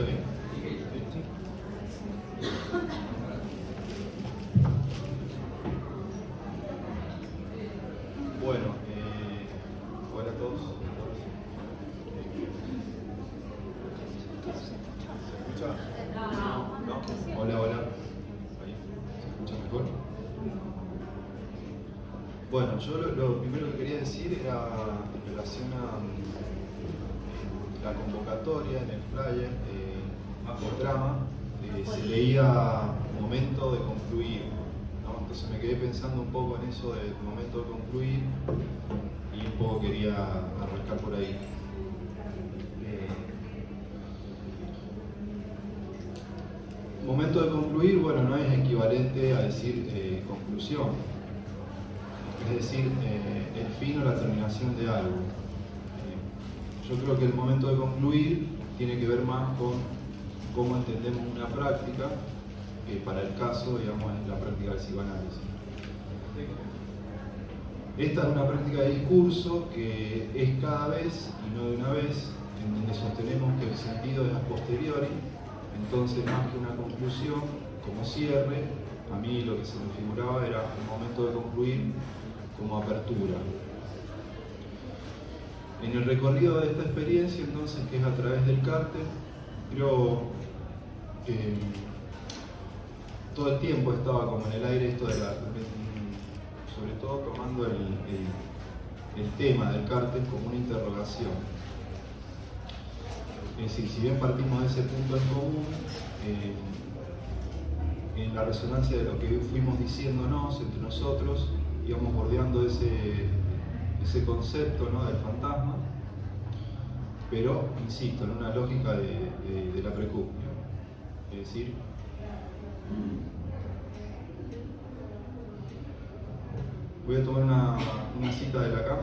escucha bien? Bueno, hola a todos. ¿Se escucha? ¿No? Hola, hola. Ahí, ¿se escucha mejor? Bueno, yo lo primero que quería decir era en relación a la convocatoria en el flyer, bajo trama, se leía momento de concluir, ¿no? Entonces me quedé pensando un poco en eso del momento de concluir y un poco quería arrancar por ahí. Momento de concluir, bueno, no es equivalente a decir conclusión, es decir, el fin o la terminación de algo. Yo creo que el momento de concluir tiene que ver más con cómo entendemos una práctica, que para el caso, digamos, es la práctica del psicoanálisis. Esta es una práctica de discurso que es cada vez y no de una vez, en donde sostenemos que el sentido es a posteriori, entonces más que una conclusión como cierre, a mí lo que se me figuraba era el momento de concluir como apertura. En el recorrido de esta experiencia, entonces, que es a través del cárter, creo que todo el tiempo estaba como en el aire esto de sobre todo tomando el tema del cárter como una interrogación. Es decir, si bien partimos de ese punto en común, en la resonancia de lo que fuimos diciéndonos entre nosotros, íbamos bordeando ese concepto, ¿no?, del fantasma, pero, insisto, en una lógica de la precupnia. Es decir, voy a tomar una cita de Lacan.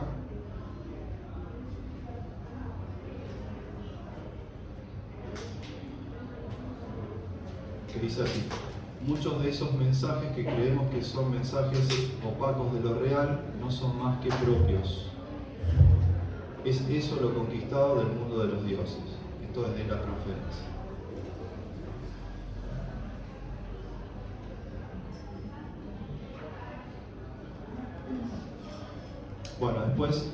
Que dice así: muchos de esos mensajes que creemos que son mensajes opacos de lo real no son más que propios. Es eso lo conquistado del mundo de los dioses. Esto es de la transferencia. Bueno, después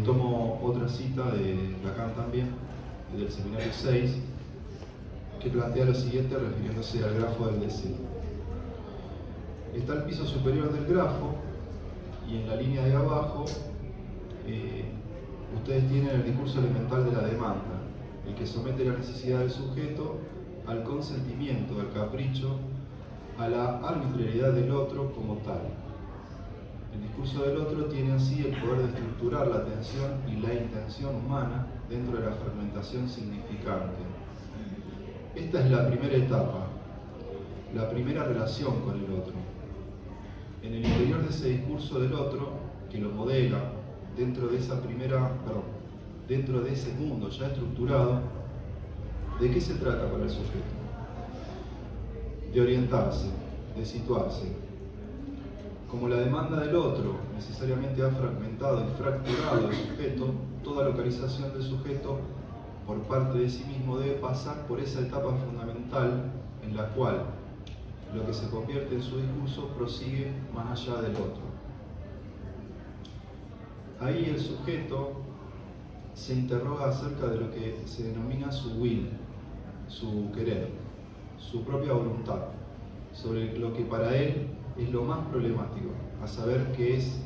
tomo otra cita de Lacan también, del seminario 6, que plantea lo siguiente refiriéndose al grafo del deseo. Está el piso superior del grafo y en la línea de abajo ustedes tienen el discurso elemental de la demanda, el que somete la necesidad del sujeto al consentimiento, al capricho, a la arbitrariedad del otro como tal. El discurso del otro tiene así el poder de estructurar la atención y la intención humana dentro de la fragmentación significante. Esta es la primera etapa, la primera relación con el otro. En el interior de ese discurso del otro, que lo modela dentro de dentro de ese mundo ya estructurado, ¿de qué se trata para el sujeto? De orientarse, de situarse. Como la demanda del otro necesariamente ha fragmentado y fracturado el sujeto, toda localización del sujeto por parte de sí mismo debe pasar por esa etapa fundamental en la cual lo que se convierte en su discurso prosigue más allá del otro. Ahí el sujeto se interroga acerca de lo que se denomina su will, su querer, su propia voluntad, sobre lo que para él es lo más problemático, a saber qué es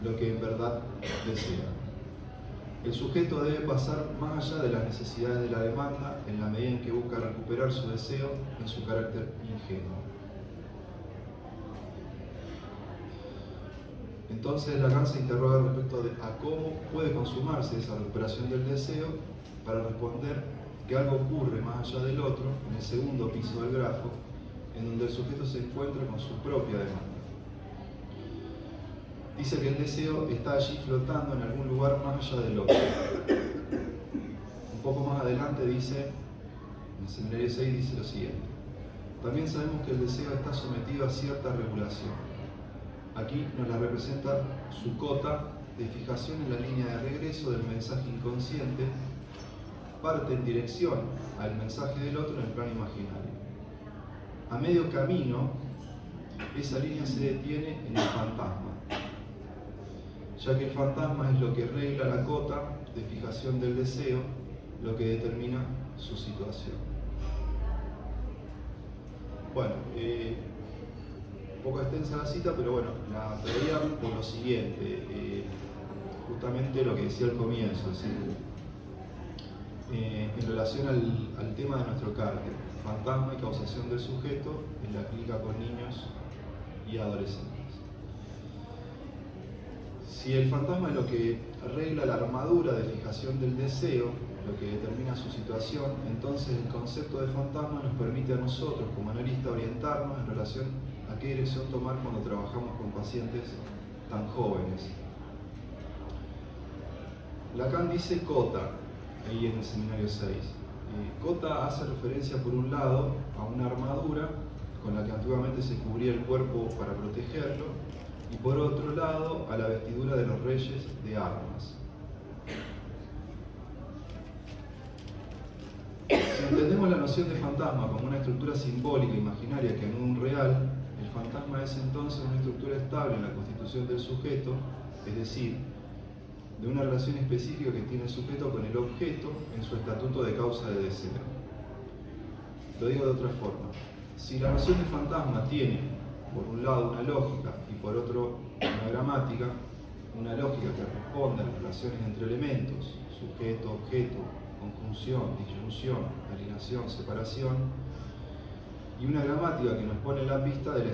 lo que en verdad desea. El sujeto debe pasar más allá de las necesidades de la demanda en la medida en que busca recuperar su deseo en su carácter ingenuo. Entonces Lacan se interroga respecto a cómo puede consumarse esa recuperación del deseo para responder que algo ocurre más allá del otro, en el segundo piso del grafo, en donde el sujeto se encuentra con su propia demanda. Dice que el deseo está allí flotando en algún lugar más allá del otro. Un poco más adelante dice, en el seminario 6 dice lo siguiente: también sabemos que el deseo está sometido a cierta regulación. Aquí nos la representa su cota de fijación en la línea de regreso del mensaje inconsciente parte en dirección al mensaje del otro en el plano imaginario. A medio camino, esa línea se detiene en el fantasma, ya que el fantasma es lo que regla la cota de fijación del deseo, lo que determina su situación. Bueno, un poco extensa la cita, pero bueno, la traía por lo siguiente, justamente lo que decía al comienzo, es decir, en relación al tema de nuestro cárter, fantasma y causación del sujeto en la clínica con niños y adolescentes. Si el fantasma es lo que arregla la armadura de fijación del deseo, lo que determina su situación, entonces el concepto de fantasma nos permite a nosotros como analista orientarnos en relación a qué dirección tomar cuando trabajamos con pacientes tan jóvenes. Lacan dice cota, ahí en el seminario 6. Cota hace referencia por un lado a una armadura con la que antiguamente se cubría el cuerpo para protegerlo, y por otro lado a la vestidura de los reyes de armas. Si entendemos la noción de fantasma como una estructura simbólica imaginaria que no un real, el fantasma es entonces una estructura estable en la constitución del sujeto, es decir, de una relación específica que tiene el sujeto con el objeto en su estatuto de causa de deseo. Lo digo de otra forma. Si la noción de fantasma tiene, por un lado, una lógica y por otro, una gramática, una lógica que responde a las relaciones entre elementos, sujeto, objeto, conjunción, disyunción, alineación, separación, y una gramática que nos pone en la pista de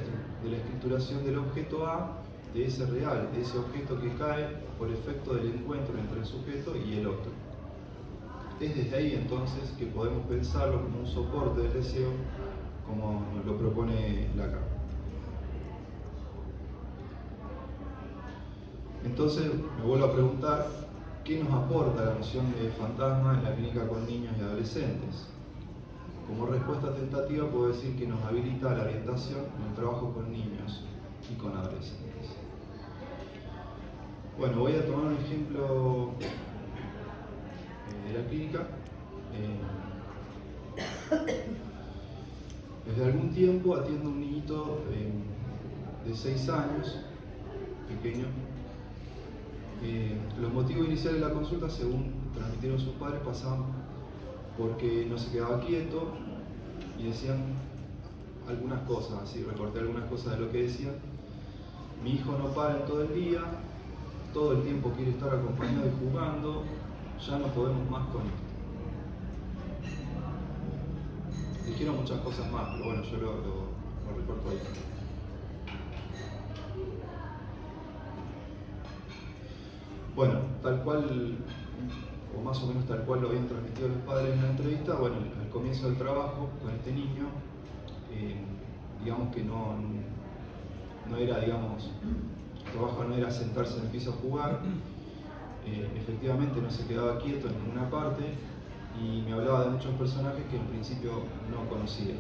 la escrituración del objeto A, de ese real, de ese objeto que cae por efecto del encuentro entre el sujeto y el otro. Es desde ahí entonces que podemos pensarlo como un soporte del deseo, como nos lo propone Lacan. Entonces me vuelvo a preguntar, ¿qué nos aporta la noción de fantasma en la clínica con niños y adolescentes? Como respuesta tentativa puedo decir que nos habilita la orientación en el trabajo con niños y con adolescentes. Bueno, voy a tomar un ejemplo de la clínica. Desde algún tiempo atiendo a un niñito de 6 años, pequeño. Los motivos iniciales de la consulta, según transmitieron sus padres, pasaban porque no se quedaba quieto y decían algunas cosas, así recorté algunas cosas de lo que decían. Mi hijo no para en todo el día, todo el tiempo quiere estar acompañado y jugando, ya no podemos más con esto. Dijeron muchas cosas más, pero bueno, yo lo recorto ahí. Bueno, tal cual, o más o menos tal cual lo habían transmitido los padres en la entrevista, bueno, al comienzo del trabajo con este niño, digamos que no era, digamos, el trabajo no era sentarse en el piso a jugar, efectivamente no se quedaba quieto en ninguna parte y me hablaba de muchos personajes que en principio no conocía.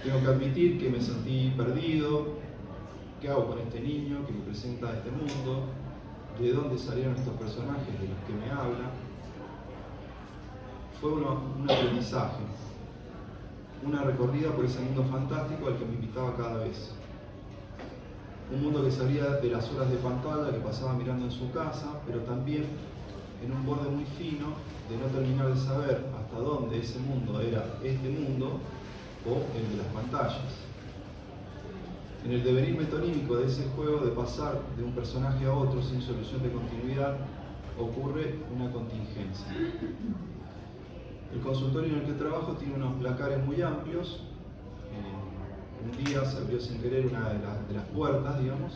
Tengo que admitir que me sentí perdido. ¿Qué hago con este niño que me presenta a este mundo? ¿De dónde salieron estos personajes de los que me habla? Fue un aprendizaje, una recorrida por ese mundo fantástico al que me invitaba cada vez. Un mundo que salía de las horas de pantalla que pasaba mirando en su casa, pero también en un borde muy fino de no terminar de saber hasta dónde ese mundo era este mundo o el de las pantallas. En el devenir metonímico de ese juego de pasar de un personaje a otro sin solución de continuidad, ocurre una contingencia. El consultorio en el que trabajo tiene unos placares muy amplios. Un día se abrió sin querer una de las puertas, digamos,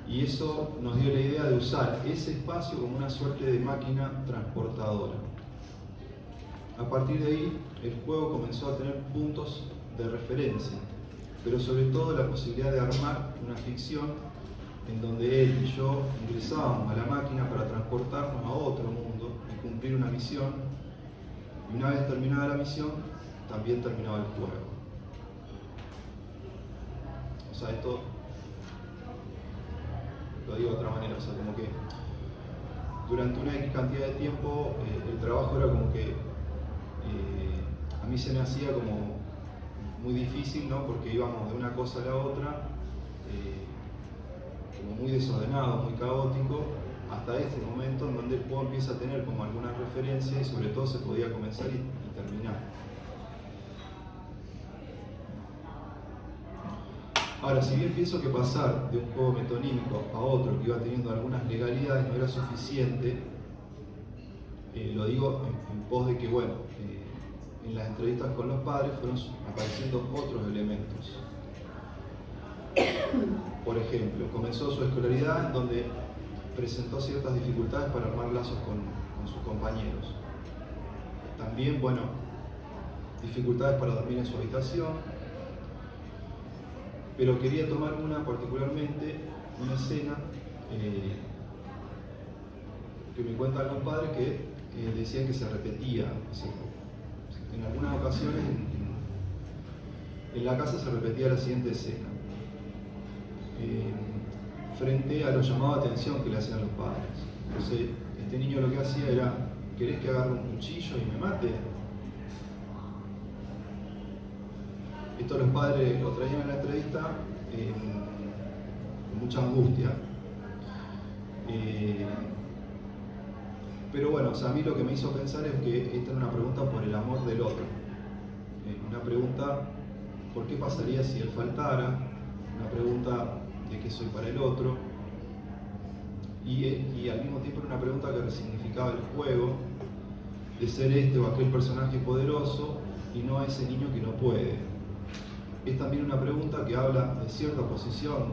y eso nos dio la idea de usar ese espacio como una suerte de máquina transportadora. A partir de ahí, el juego comenzó a tener puntos de referencia, pero sobre todo la posibilidad de armar una ficción en donde él y yo ingresábamos a la máquina para transportarnos a otro mundo y cumplir una misión, y una vez terminada la misión, también terminaba el juego. O sea, esto lo digo de otra manera, o sea, como que durante una X cantidad de tiempo el trabajo era como que a mí se me hacía como muy difícil, ¿no? Porque íbamos de una cosa a la otra, como muy desordenado, muy caótico, hasta este momento en donde el juego empieza a tener como algunas referencias y sobre todo se podía comenzar y terminar. Ahora, si bien pienso que pasar de un juego metonímico a otro que iba teniendo algunas legalidades no era suficiente, lo digo en pos de que, bueno, en las entrevistas con los padres fueron apareciendo otros elementos. Por ejemplo, comenzó su escolaridad en donde presentó ciertas dificultades para armar lazos con sus compañeros. También, bueno, dificultades para dormir en su habitación, pero quería tomar particularmente, una escena que me cuentan los padres que decían que se repetía. En algunas ocasiones en la casa se repetía la siguiente escena. Frente a lo llamado de atención que le hacían los padres. Entonces, este niño lo que hacía era: ¿querés que agarre un cuchillo y me mate? Esto los padres lo traían en la entrevista con mucha angustia. Pero bueno, o sea, a mí lo que me hizo pensar es que esta era una pregunta por el amor del otro. Una pregunta: ¿por qué pasaría si él faltara? Una pregunta: ¿de qué soy para el otro? Y al mismo tiempo era una pregunta que resignificaba el juego, de ser este o aquel personaje poderoso y no a ese niño que no puede. Es también una pregunta que habla de cierta posición,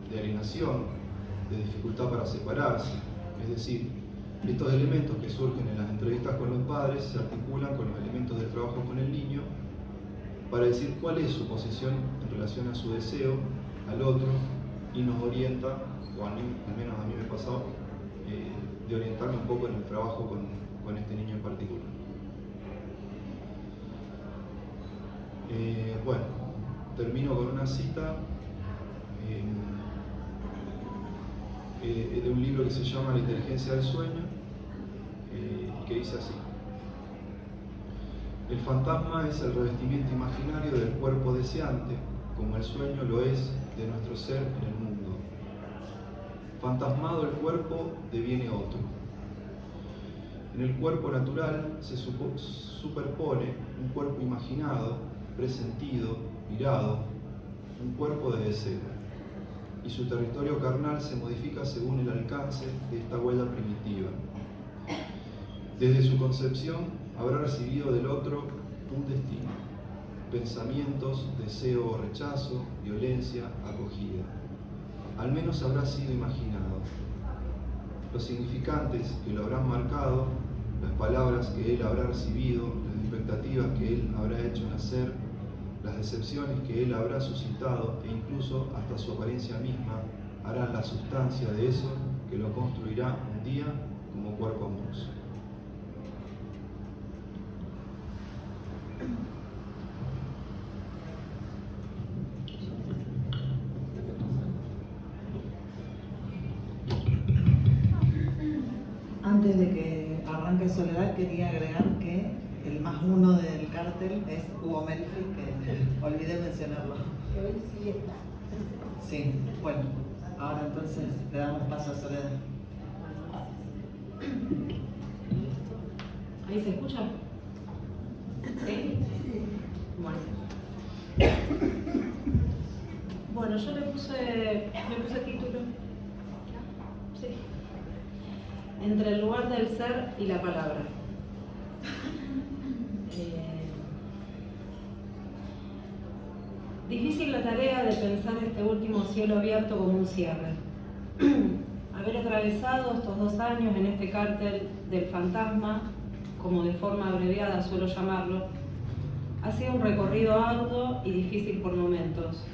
de alienación, de dificultad para separarse. Es decir, estos elementos que surgen en las entrevistas con los padres se articulan con los elementos del trabajo con el niño para decir cuál es su posición en relación a su deseo, al otro, y nos orienta, o al menos a mí me ha pasado, de orientarme un poco en el trabajo con este niño en particular. Bueno, termino con una cita de un libro que se llama La inteligencia del sueño, que dice así: el fantasma es el revestimiento imaginario del cuerpo deseante, como el sueño lo es de nuestro ser en el mundo. Fantasmado el cuerpo, deviene otro. En el cuerpo natural se superpone un cuerpo imaginado, presentido, mirado, un cuerpo de deseo, y su territorio carnal se modifica según el alcance de esta huella primitiva. Desde su concepción habrá recibido del otro un destino: pensamientos, deseo o rechazo, violencia, acogida. Al menos habrá sido imaginado. Los significantes que lo habrán marcado, las palabras que él habrá recibido, las expectativas que él habrá hecho nacer, las decepciones que él habrá suscitado e incluso hasta su apariencia misma harán la sustancia de eso que lo construirá un día como cuerpo amoroso. Antes de que arranque Soledad, quería agregar que el +1 del cártel es Hugo Melfi, que olvidé mencionarlo. Que hoy sí está. Sí, bueno, ahora entonces le damos paso a Soledad. ¿Ahí se escucha? ¿Sí? Bueno, yo le puse título. Sí. Entre el lugar del ser y la palabra. Difícil la tarea de pensar este último cielo abierto como un cierre. Haber atravesado estos 2 años en este cártel del fantasma, como de forma abreviada suelo llamarlo, ha sido un recorrido arduo y difícil por momentos,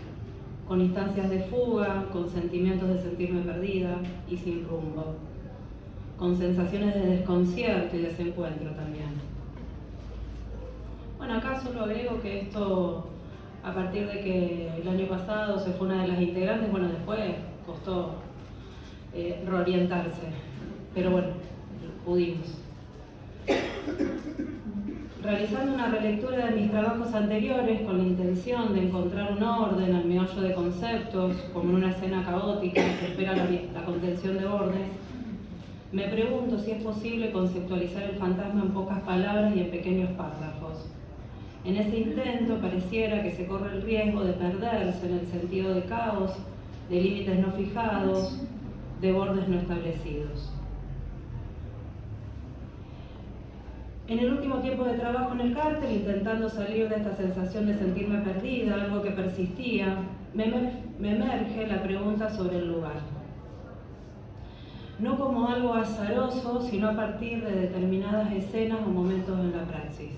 con instancias de fuga, con sentimientos de sentirme perdida y sin rumbo, con sensaciones de desconcierto y desencuentro también. Bueno, acá solo agrego que esto, a partir de que el año pasado se fue una de las integrantes, bueno, después costó reorientarse. Pero bueno, pudimos. Realizando una relectura de mis trabajos anteriores con la intención de encontrar un orden al meollo de conceptos, como en una escena caótica que espera la contención de bordes, me pregunto si es posible conceptualizar el fantasma en pocas palabras y en pequeños párrafos. En ese intento pareciera que se corre el riesgo de perderse en el sentido de caos, de límites no fijados, de bordes no establecidos. En el último tiempo de trabajo en el cártel, intentando salir de esta sensación de sentirme perdida, algo que persistía, me emerge la pregunta sobre el lugar. No como algo azaroso, sino a partir de determinadas escenas o momentos en la praxis.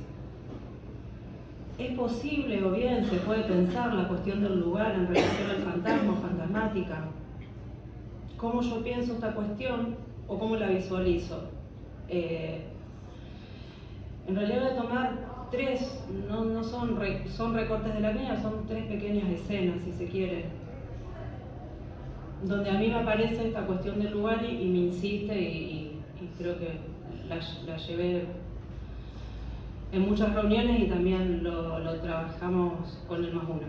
¿Es posible o bien se puede pensar la cuestión del lugar en relación al fantasma o fantasmática? ¿Cómo yo pienso esta cuestión o cómo la visualizo? En realidad voy a tomar tres, no son recortes de la mía, son tres pequeñas escenas, si se quiere, donde a mí me aparece esta cuestión del lugar y me insiste y creo que la llevé en muchas reuniones y también lo trabajamos con el +1.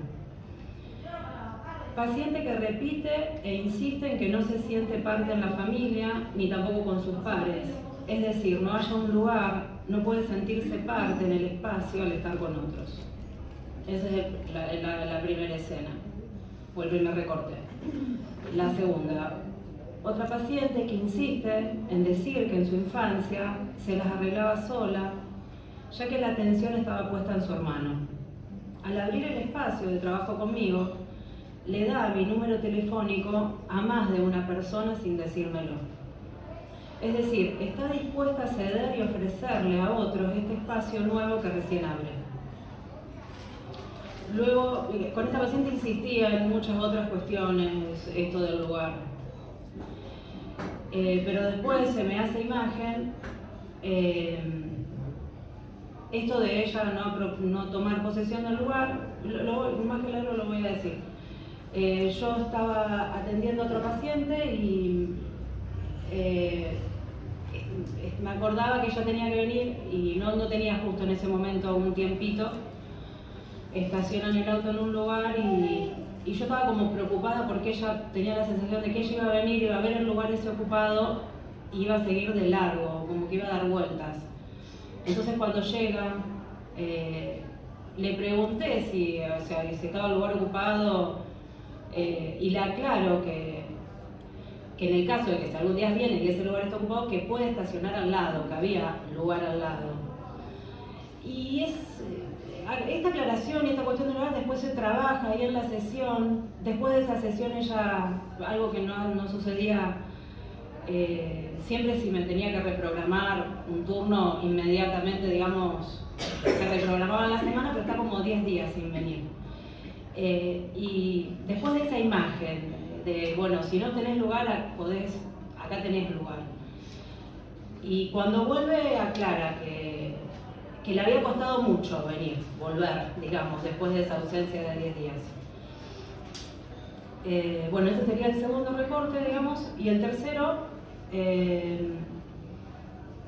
Paciente que repite e insiste en que no se siente parte en la familia ni tampoco con sus pares. Es decir, no haya un lugar, no puede sentirse parte en el espacio al estar con otros. Esa es la primera escena, o el primer recorte. La segunda, otra paciente que insiste en decir que en su infancia se las arreglaba sola, ya que la atención estaba puesta en su hermano. Al abrir el espacio de trabajo conmigo, le da mi número telefónico a más de una persona sin decírmelo. Es decir, está dispuesta a ceder y ofrecerle a otros este espacio nuevo que recién abre. Luego, con esta paciente insistía en muchas otras cuestiones, esto del lugar. Pero después se me hace imagen esto de ella no tomar posesión del lugar, más que leerlo lo voy a decir. Yo estaba atendiendo a otro paciente y me acordaba que ella tenía que venir y no tenía justo en ese momento un tiempito. Estacionan el auto en un lugar y yo estaba como preocupada porque ella tenía la sensación de que ella iba a venir, iba a ver el lugar ese ocupado y iba a seguir de largo, como que iba a dar vueltas. Entonces cuando llega, le pregunté si estaba el lugar ocupado y le aclaro que en el caso de que si algún día viene y ese lugar está ocupado, que puede estacionar al lado, que había lugar al lado. Y esta aclaración y esta cuestión del lugar después se trabaja ahí en la sesión. Después de esa sesión ella, algo que no sucedía, siempre si me tenía que reprogramar un turno inmediatamente, digamos, se reprogramaba en la semana, pero está como 10 días sin venir. Y después de esa imagen de, bueno, si no tenés lugar, acá tenés lugar. Y cuando vuelve aclara que le había costado mucho volver, digamos, después de esa ausencia de 10 días. Bueno, ese sería el segundo recorte, digamos, y el tercero,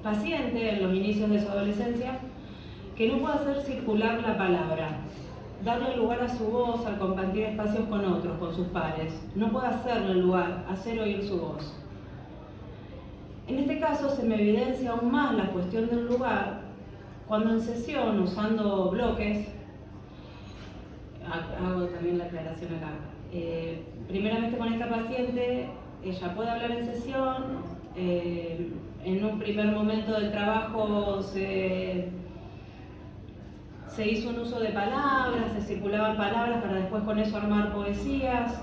paciente en los inicios de su adolescencia, que no puede hacer circular la palabra, darle lugar a su voz al compartir espacios con otros, con sus pares, no puede hacerle lugar, hacer oír su voz. En este caso se me evidencia aún más la cuestión del lugar, cuando en sesión, usando bloques, hago también la aclaración acá. Primeramente con esta paciente, ella puede hablar en sesión, en un primer momento del trabajo se hizo un uso de palabras, se circulaban palabras para después con eso armar poesías,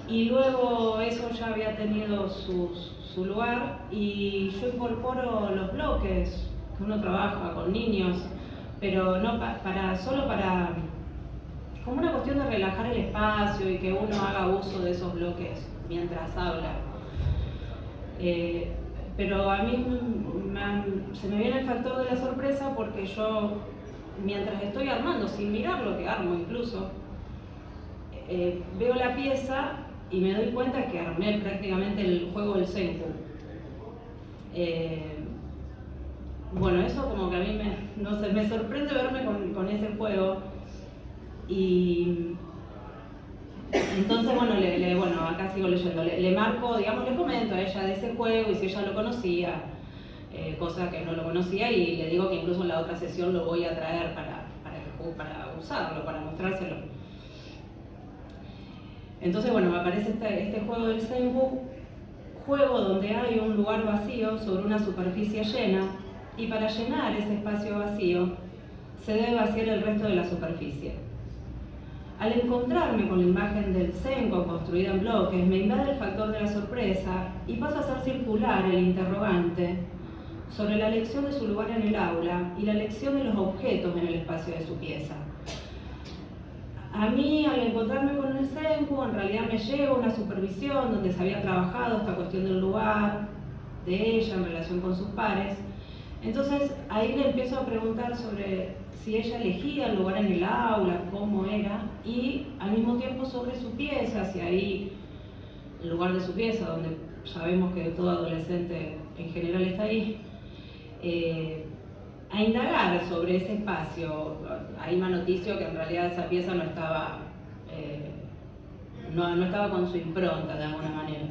y luego eso ya había tenido su lugar, y yo incorporo los bloques, que uno trabaja con niños, pero no solo para como una cuestión de relajar el espacio y que uno haga uso de esos bloques mientras habla. Pero a mí se me viene el factor de la sorpresa porque yo, mientras estoy armando, sin mirar lo que armo incluso, veo la pieza y me doy cuenta que armé prácticamente el juego del Senku. bueno, eso como que a mí no sé, me sorprende verme con ese juego. Y entonces, bueno, acá sigo leyendo, le marco, digamos, le comento a ella de ese juego y si ella lo conocía, cosa que no lo conocía, y le digo que incluso en la otra sesión lo voy a traer para usarlo, para mostrárselo. Entonces, bueno, me aparece este juego del Senku, juego donde hay un lugar vacío sobre una superficie llena, y para llenar ese espacio vacío se debe vaciar el resto de la superficie. Al encontrarme con la imagen del Senko construida en bloques, me invade el factor de la sorpresa y paso a hacer circular el interrogante sobre la elección de su lugar en el aula y la elección de los objetos en el espacio de su pieza. A mí, al encontrarme con el Senku, en realidad me lleva una supervisión donde se había trabajado esta cuestión del lugar, de ella en relación con sus pares. Entonces, ahí le empiezo a preguntar sobre si ella elegía el lugar en el aula, cómo era, y al mismo tiempo sobre su pieza, si ahí, el lugar de su pieza, donde sabemos que todo adolescente en general está ahí, a indagar sobre ese espacio. Ahí me noticio que en realidad esa pieza no estaba con su impronta de alguna manera.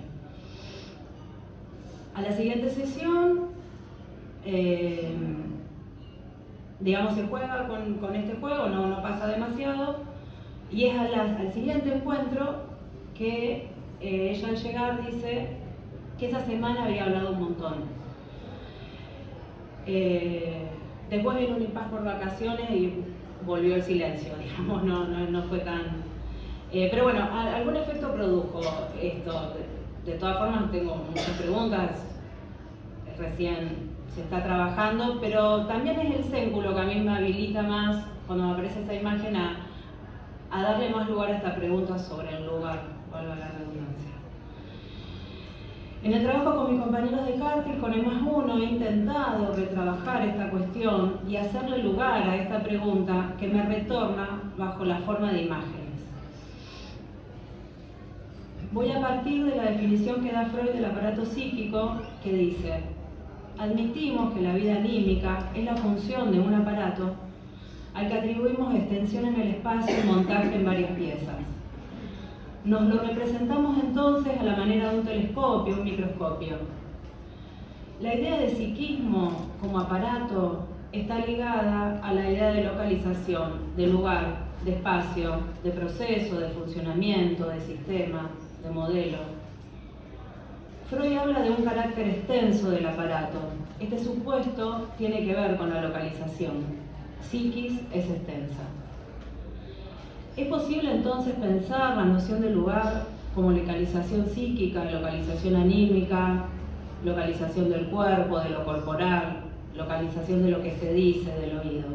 A la siguiente sesión, digamos, se juega con este juego, no pasa demasiado, y es al siguiente encuentro que ella al llegar dice que esa semana había hablado un montón. Después vino un impas por vacaciones y volvió el silencio, digamos, no fue tan... pero bueno, algún efecto produjo esto. De todas formas tengo muchas preguntas, recién se está trabajando, pero también es el Senku lo que a mí me habilita más, cuando me aparece esa imagen, a darle más lugar a esta pregunta sobre el lugar, valga la redundancia. En el trabajo con mis compañeros de Cártil, con E+1, he intentado retrabajar esta cuestión y hacerle lugar a esta pregunta que me retorna bajo la forma de imágenes. Voy a partir de la definición que da Freud del aparato psíquico, que dice: admitimos que la vida anímica es la función de un aparato al que atribuimos extensión en el espacio y montaje en varias piezas. Nos lo representamos entonces a la manera de un telescopio, un microscopio. La idea de psiquismo como aparato está ligada a la idea de localización, de lugar, de espacio, de proceso, de funcionamiento, de sistema, de modelo. Freud habla de un carácter extenso del aparato. Este supuesto tiene que ver con la localización. Psiquis es extensa. ¿Es posible entonces pensar la noción de lugar como localización psíquica, localización anímica, localización del cuerpo, de lo corporal, localización de lo que se dice, del oído?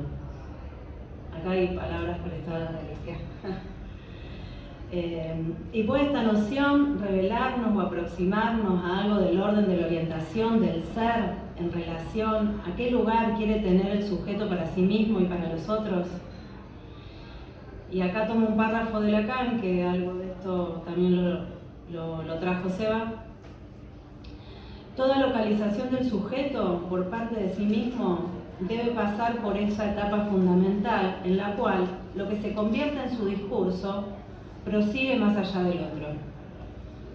Acá hay palabras prestadas de la izquierda. Y puede esta noción revelarnos o aproximarnos a algo del orden de la orientación del ser en relación a qué lugar quiere tener el sujeto para sí mismo y para los otros. Y acá tomo un párrafo de Lacan, que algo de esto también lo trajo Seba. Toda localización del sujeto por parte de sí mismo debe pasar por esa etapa fundamental en la cual lo que se convierte en su discurso prosigue más allá del otro.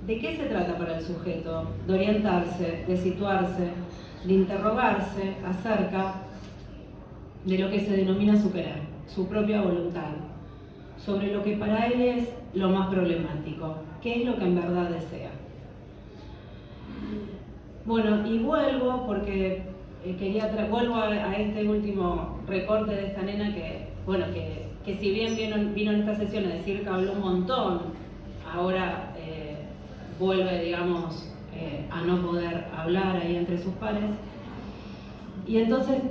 ¿De qué se trata para el sujeto? De orientarse, de situarse, de interrogarse acerca de lo que se denomina su querer, su propia voluntad, sobre lo que para él es lo más problemático, qué es lo que en verdad desea. Bueno, y vuelvo porque vuelvo a este último recorte de esta nena que si bien vino en esta sesión a decir que habló un montón, ahora vuelve, digamos, a no poder hablar ahí entre sus pares. Y entonces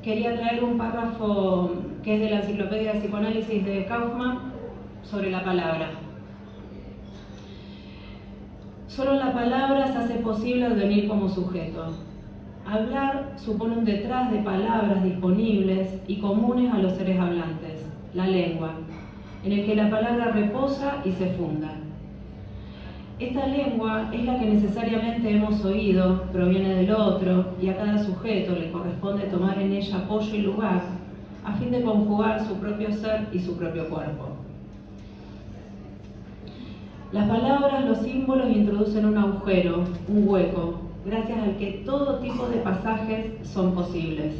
quería traer un párrafo que es de la Enciclopedia de Psicoanálisis de Kaufmann sobre la palabra. Solo la palabra se hace posible venir como sujeto. Hablar supone un detrás de palabras disponibles y comunes a los seres hablantes, la lengua, en el que la palabra reposa y se funda. Esta lengua es la que necesariamente hemos oído, proviene del otro, y a cada sujeto le corresponde tomar en ella apoyo y lugar, a fin de conjugar su propio ser y su propio cuerpo. Las palabras, los símbolos introducen un agujero, un hueco, gracias al que todo tipo de pasajes son posibles.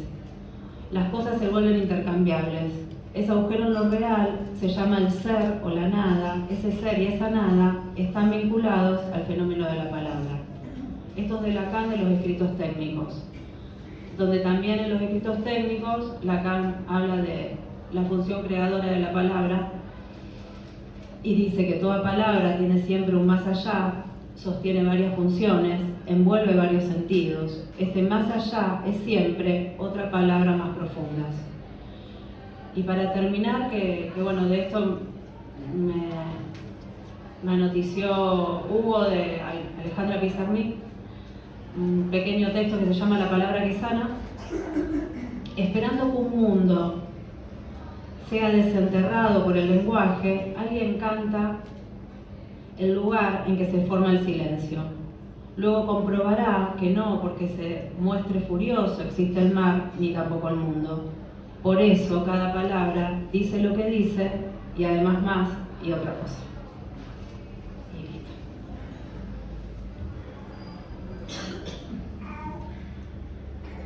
Las cosas se vuelven intercambiables. Ese agujero en lo real se llama el ser o la nada. Ese ser y esa nada están vinculados al fenómeno de la palabra. Esto es de Lacan, de los escritos técnicos, donde también en los escritos técnicos Lacan habla de la función creadora de la palabra y dice que toda palabra tiene siempre un más allá, sostiene varias funciones, envuelve varios sentidos. Este más allá es siempre otra palabra más profunda. Y para terminar, que bueno, de esto me notició Hugo de Alejandra Pizarnik, un pequeño texto que se llama La palabra que sana. Esperando que un mundo sea desenterrado por el lenguaje, alguien canta el lugar en que se forma el silencio. Luego comprobará que no porque se muestre furioso existe el mar, ni tampoco el mundo. Por eso cada palabra dice lo que dice y además más y otra cosa. Y listo.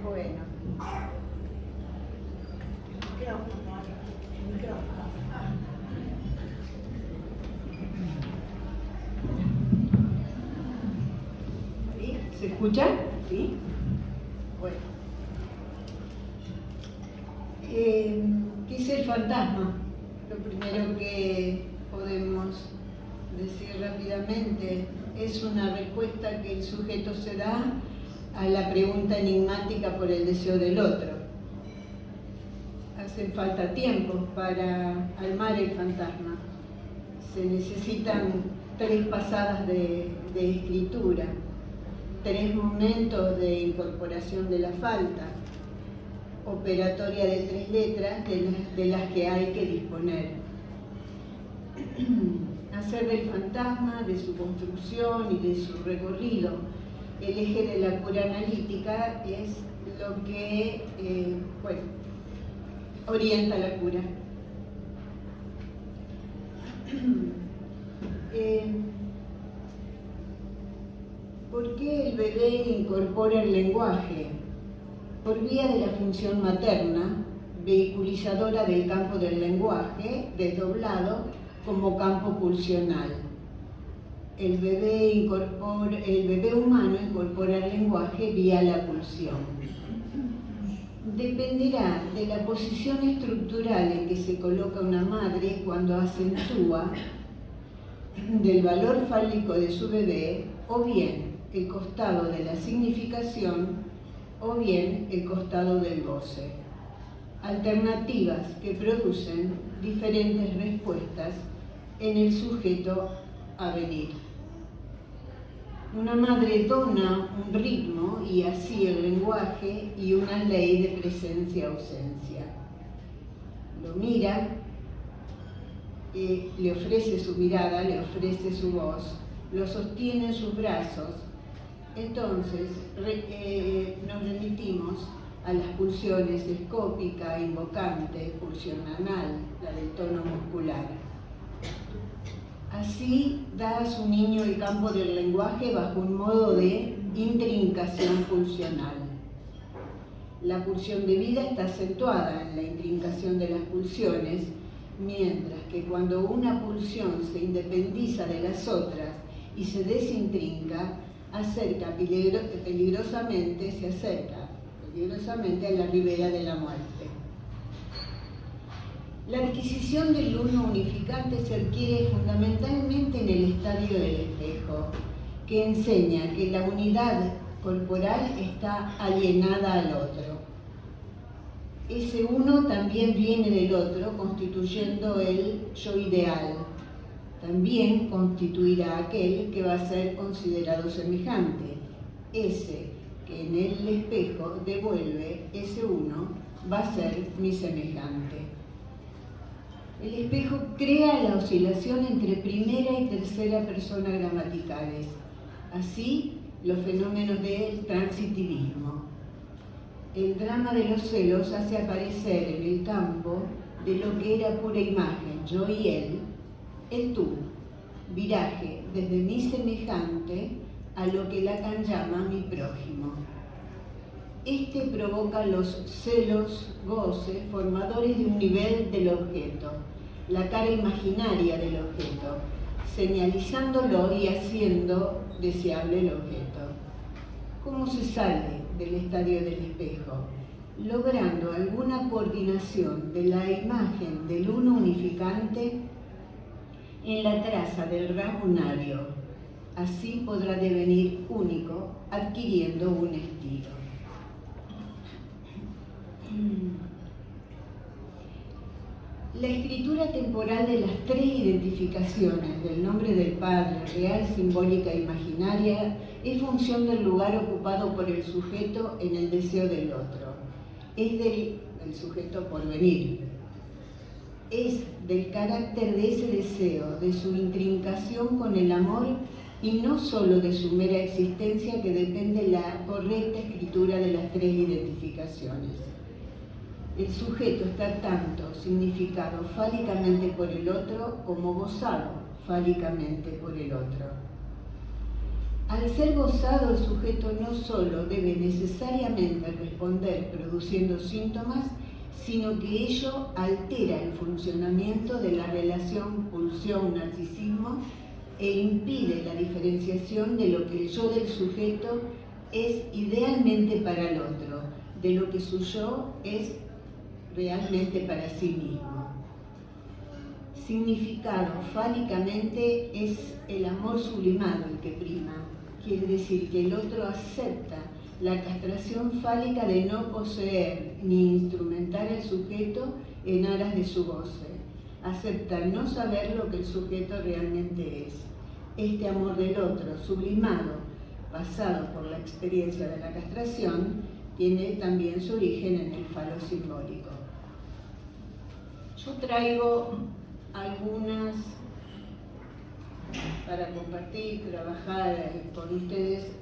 Bueno. ¿Se escucha? ¿Sí? Bueno. ¿Qué es el fantasma? Lo primero que podemos decir rápidamente es una respuesta que el sujeto se da a la pregunta enigmática por el deseo del otro. Hacen falta tiempos para armar el fantasma. Se necesitan 3 pasadas de escritura, 3 momentos de incorporación de la falta, operatoria de 3 letras de las que hay que disponer. Hacer del fantasma, de su construcción y de su recorrido, el eje de la cura analítica es lo que orienta la cura. ¿Por qué el bebé incorpora el lenguaje? Por vía de la función materna, vehiculizadora del campo del lenguaje, desdoblado como campo pulsional. El bebé humano incorpora el lenguaje vía la pulsión. Dependerá de la posición estructural en que se coloca una madre cuando acentúa, del valor fálico de su bebé, o bien el costado de la significación, o bien el costado del goce. Alternativas que producen diferentes respuestas en el sujeto a venir. Una madre dona un ritmo y así el lenguaje y una ley de presencia-ausencia. Lo mira, le ofrece su mirada, le ofrece su voz, lo sostiene en sus brazos. Entonces nos remitimos a las pulsiones escópica, invocante, pulsión anal, la del tono muscular. Así da a su niño el campo del lenguaje bajo un modo de intrincación pulsional. La pulsión de vida está acentuada en la intrincación de las pulsiones, mientras que cuando una pulsión se independiza de las otras y se desintrinca, se acerca peligrosamente a la ribera de la muerte. La adquisición del uno unificante se adquiere fundamentalmente en el estadio del espejo, que enseña que la unidad corporal está alienada al otro. Ese uno también viene del otro, constituyendo el yo ideal. También constituirá aquel que va a ser considerado semejante. Ese que en el espejo devuelve ese uno va a ser mi semejante. El espejo crea la oscilación entre primera y tercera persona gramaticales, así los fenómenos del transitivismo. El drama de los celos hace aparecer en el campo de lo que era pura imagen, yo y él, el tú, viraje desde mi semejante a lo que Lacan llama mi prójimo. Este provoca los celos goce formadores de un nivel del objeto, la cara imaginaria del objeto, señalizándolo y haciendo deseable el objeto. ¿Cómo se sale del estadio del espejo? Logrando alguna coordinación de la imagen del uno unificante en la traza del rasgo unario. Así podrá devenir único, adquiriendo un estilo. La escritura temporal de las tres identificaciones del nombre del Padre, real, simbólica e imaginaria, es función del lugar ocupado por el sujeto en el deseo del otro. Es del sujeto por venir. Es del carácter de ese deseo, de su intrincación con el amor y no solo de su mera existencia que depende la correcta escritura de las tres identificaciones. El sujeto está tanto significado fálicamente por el otro como gozado fálicamente por el otro. Al ser gozado, el sujeto no solo debe necesariamente responder produciendo síntomas, sino que ello altera el funcionamiento de la relación pulsión-narcisismo e impide la diferenciación de lo que el yo del sujeto es idealmente para el otro, de lo que su yo es realmente para sí mismo. Significado fálicamente es el amor sublimado el que prima. Quiere decir que el otro acepta la castración fálica de no poseer ni instrumentar al sujeto en aras de su goce. Acepta no saber lo que el sujeto realmente es. Este amor del otro, sublimado, pasado por la experiencia de la castración, tiene también su origen en el falo simbólico. Yo traigo algunas para compartir, trabajar con ustedes.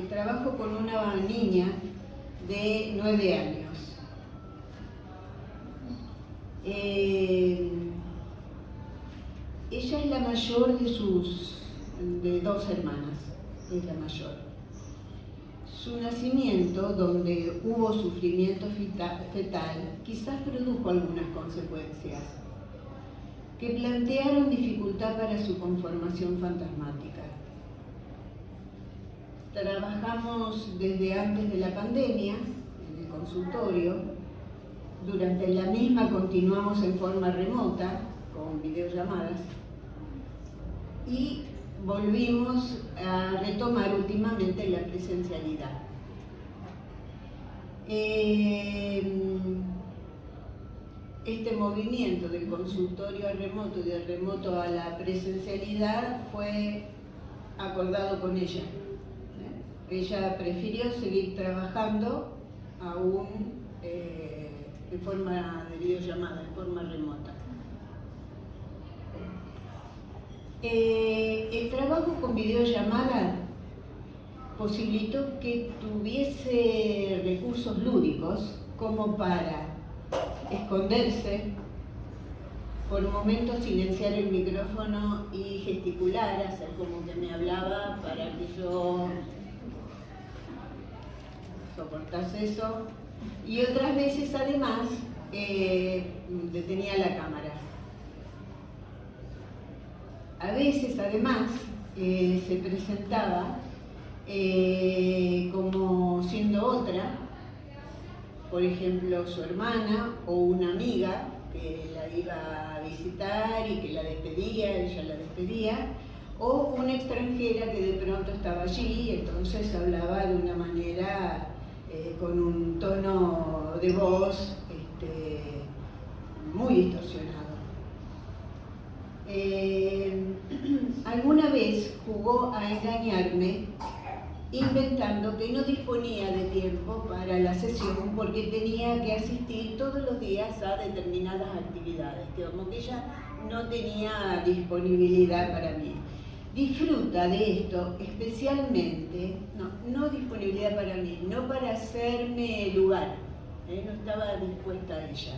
Trabajo con una niña de 9 años. Ella es la mayor de 2 hermanas, es la mayor. Su nacimiento, donde hubo sufrimiento fetal, quizás produjo algunas consecuencias que plantearon dificultad para su conformación fantasmática. Trabajamos desde antes de la pandemia, en el consultorio. Durante la misma continuamos en forma remota, con videollamadas, y volvimos a retomar últimamente la presencialidad. Este movimiento del consultorio al remoto y del remoto a la presencialidad fue acordado con ella. Ella prefirió seguir trabajando aún en forma de videollamada, en forma remota. El trabajo con videollamada posibilitó que tuviese recursos lúdicos como para esconderse, por momentos silenciar el micrófono y gesticular, hacer como que me hablaba para que yo soportase eso, y otras veces además detenía la cámara. A veces además se presentaba como siendo otra, por ejemplo su hermana o una amiga que la iba a visitar y que la despedía, ella la despedía, o una extranjera que de pronto estaba allí y entonces hablaba de una manera con un tono de voz muy distorsionado. Alguna vez jugó a engañarme inventando que no disponía de tiempo para la sesión porque tenía que asistir todos los días a determinadas actividades, que como que ella no tenía disponibilidad para mí. Disfruta de esto especialmente, no disponibilidad para mí, no para hacerme lugar, no estaba dispuesta a ella.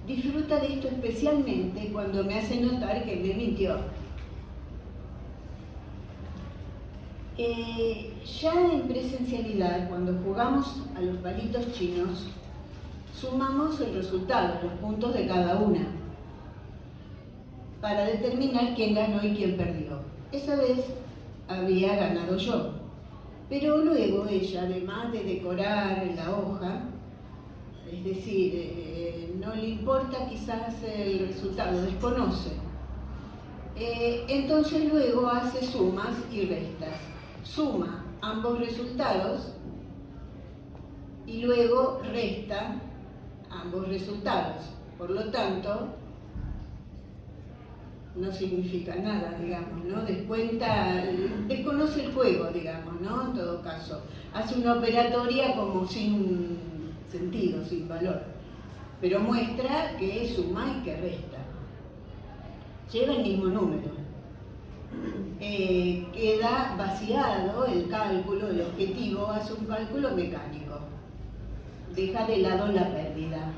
Disfruta de esto especialmente cuando me hace notar que me mintió. Ya en presencialidad, cuando jugamos a los palitos chinos, sumamos el resultado, los puntos de cada una, para determinar quién ganó y quién perdió. Esa vez había ganado yo, pero luego ella, además de decorar la hoja, es decir, no le importa quizás el resultado, desconoce. Entonces luego hace sumas y restas. Suma ambos resultados y luego resta ambos resultados. Por lo tanto, no significa nada, digamos, ¿no? Desconoce el juego, digamos, ¿no? En todo caso, hace una operatoria como sin sentido, sin valor, pero muestra que suma y que resta. Lleva el mismo número. Queda vaciado el cálculo, el objetivo hace un cálculo mecánico. Deja de lado la pérdida.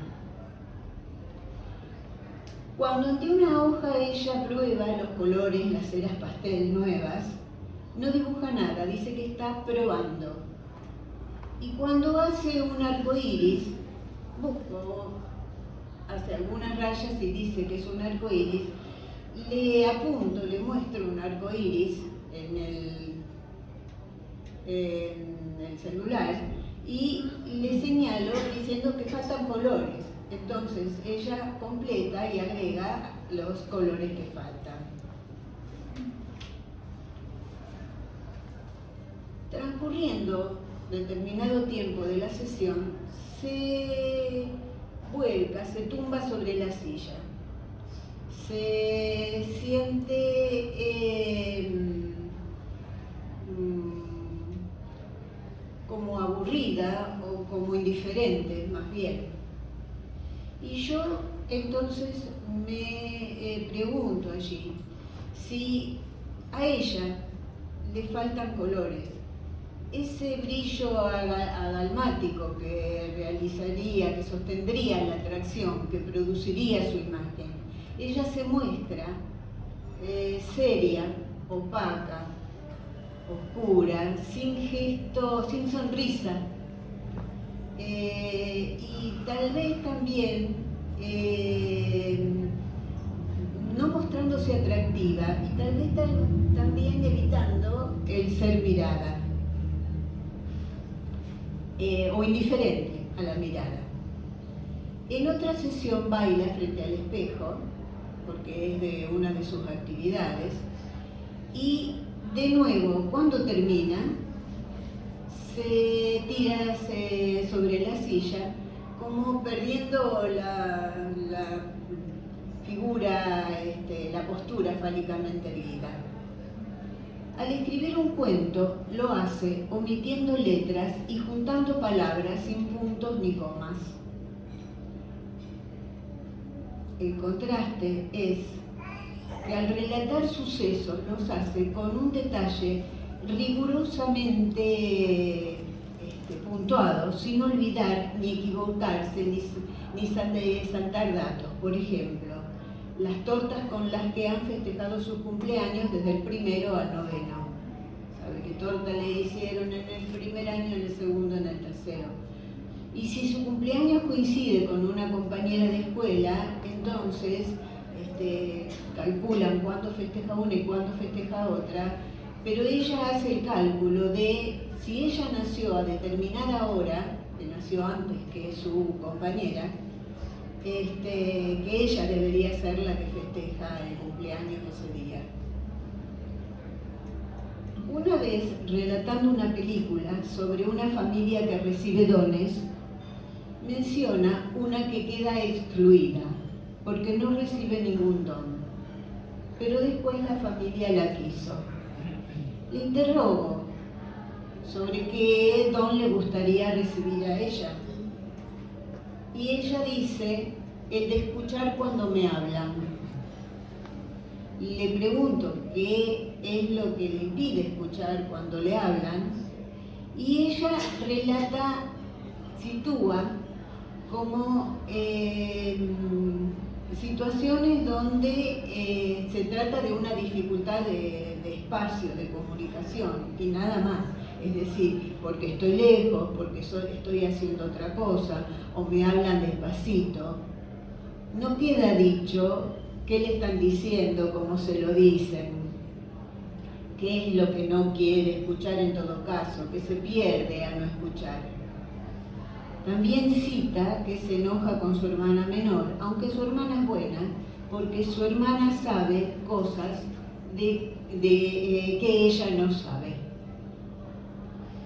Cuando ante una hoja ella prueba los colores, las ceras pastel nuevas, no dibuja nada, dice que está probando. Y cuando hace un arco iris, hace algunas rayas y dice que es un arco iris, le apunto, le muestro un arco iris en el celular y le señalo diciendo que faltan colores. Entonces ella completa y agrega los colores que faltan. Transcurriendo determinado tiempo de la sesión, se vuelca, se tumba sobre la silla. Se siente como aburrida o como indiferente, más bien. Y yo entonces me pregunto allí si a ella le faltan colores. Ese brillo agalmático que realizaría, que sostendría la atracción, que produciría su imagen, ella se muestra seria, opaca, oscura, sin gesto, sin sonrisa. Y tal vez también no mostrándose atractiva y tal vez también evitando el ser mirada o indiferente a la mirada. En otra sesión baila frente al espejo, porque es de una de sus actividades, y de nuevo, cuando termina, se tira sobre la silla, como perdiendo la figura, la postura fálicamente erguida. Al escribir un cuento, lo hace omitiendo letras y juntando palabras sin puntos ni comas. El contraste es que al relatar sucesos los hace con un detalle rigurosamente puntuado, sin olvidar ni equivocarse ni saltar datos. Por ejemplo, las tortas con las que han festejado sus cumpleaños desde el primero al noveno. ¿Sabe qué torta le hicieron en el primer año, en el segundo, en el tercero? Y si su cumpleaños coincide con una compañera de escuela, entonces calculan cuándo festeja una y cuándo festeja otra, pero ella hace el cálculo de si ella nació a determinada hora, que nació antes que su compañera, que ella debería ser la que festeja el cumpleaños ese día. Una vez, relatando una película sobre una familia que recibe dones, menciona una que queda excluida, porque no recibe ningún don, pero después la familia la quiso. Le interrogo, sobre qué don le gustaría recibir a ella. Y ella dice, el de escuchar cuando me hablan. Le pregunto qué es lo que le impide escuchar cuando le hablan, y ella relata, sitúa como situaciones donde se trata de una dificultad de espacio, de comunicación y nada más. Es decir, porque estoy lejos, porque estoy haciendo otra cosa, o me hablan despacito. No queda dicho qué le están diciendo, cómo se lo dicen, qué es lo que no quiere escuchar en todo caso, que se pierde a no escuchar. También cita que se enoja con su hermana menor, aunque su hermana es buena, porque su hermana sabe cosas que ella no sabe.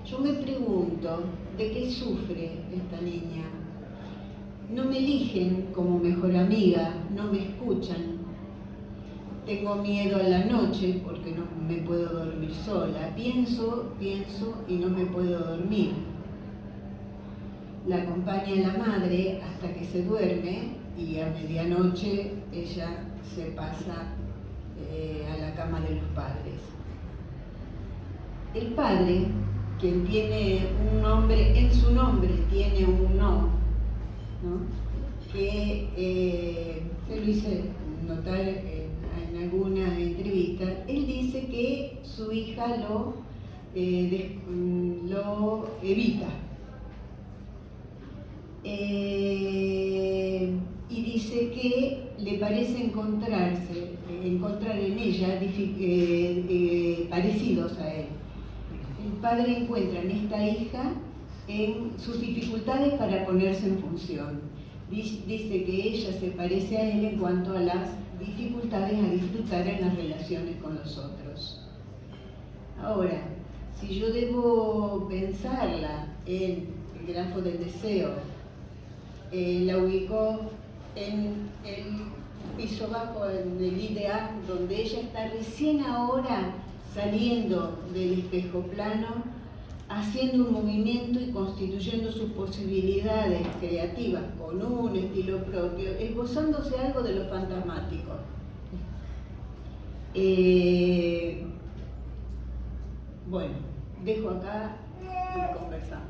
Yo me pregunto, ¿de qué sufre esta niña? No me eligen como mejor amiga, no me escuchan. Tengo miedo a la noche porque no me puedo dormir sola. Pienso y no me puedo dormir. La acompaña la madre hasta que se duerme y a medianoche ella se pasa a la cama de los padres. El padre, quien tiene un nombre, en su nombre tiene un no, que se lo hice notar en alguna entrevista. Él dice que su hija lo evita. Y dice que le parece encontrar en ella parecidos a él. El padre encuentra en esta hija en sus dificultades para ponerse en función. Dice que ella se parece a él en cuanto a las dificultades a disfrutar en las relaciones con los otros. Ahora, si yo debo pensarla en el grafo del deseo, la ubicó en el piso bajo, en el IDA, donde ella está recién ahora saliendo del espejo plano, haciendo un movimiento y constituyendo sus posibilidades creativas con un estilo propio, esbozándose algo de lo fantasmático. Bueno, dejo acá y conversamos.